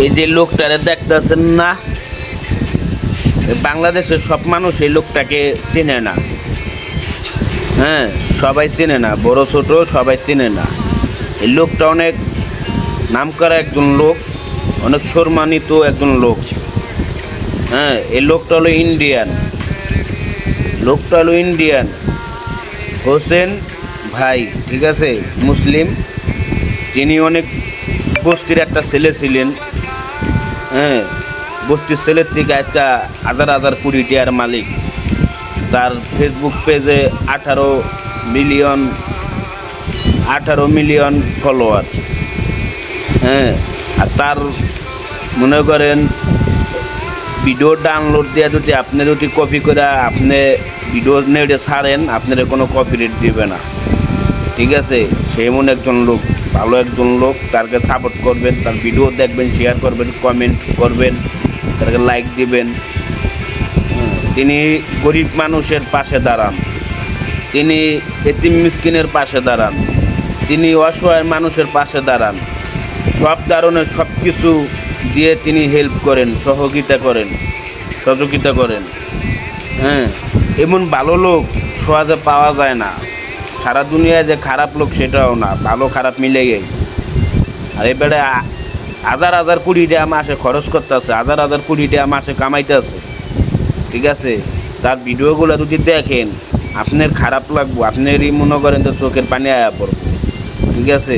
এই যে লোকটারে দেখতেছেন না, বাংলাদেশের সব মানুষ এই লোকটাকে চেনে না। হ্যাঁ, সবাই চেনে না, বড় ছোট সবাই চেনে না। এই লোকটা অনেক নামকরা একজন লোক, অনেক সম্মানিত একজন লোক। হ্যাঁ, এই লোকটা হলো ইন্ডিয়ান, হোসেন ভাই, ঠিক আছে, মুসলিম। তিনি অনেক বস্তির একটা ছেলে ছিলেন। হ্যাঁ, বস্তির ছেলের থেকে আজকে হাজার হাজার কোটি টাকার মালিক। তার ফেসবুক পেজে 18 মিলিয়ন ফলোয়ার। হ্যাঁ, আর তার মনে করেন ভিডিও ডাউনলোড দেওয়া যদি আপনি যদি কপি করে আপনি ভিডিও নেটে ছাড়েন, আপনার কোনো কপিরাইট দিবে না, ঠিক আছে। সে এমন একজন লোক, ভালো একজন লোক। তারকে সাপোর্ট করবেন, তার ভিডিও দেখবেন, শেয়ার করবেন, কমেন্ট করবেন, তারকে লাইক দিবেন। তিনি গরিব মানুষের পাশে দাঁড়ান, তিনি এতিম মিসকিনের পাশে দাঁড়ান, তিনি অসহায় মানুষের পাশে দাঁড়ান। সব ধরনের সব কিছু দিয়ে তিনি হেল্প করেন, সহযোগিতা করেন। হ্যাঁ, এমন ভালো লোক সহজে পাওয়া যায় না। সারা দুনিয়ায় যে খারাপ লোক সেটাও না, ভালো খারাপ মিলে গেই। আর এবারে হাজার হাজার কোটি টাকা মাসে খরচ করতেছে, হাজার হাজার কোটি টাকা মাসে কামাইতেছে, ঠিক আছে। তার ভিডিওগুলো যদি দেখেন আপনার খারাপ লাগবো, আপনারই মনে করেন তো চোখের পানি আয়া পড়বো, ঠিক আছে।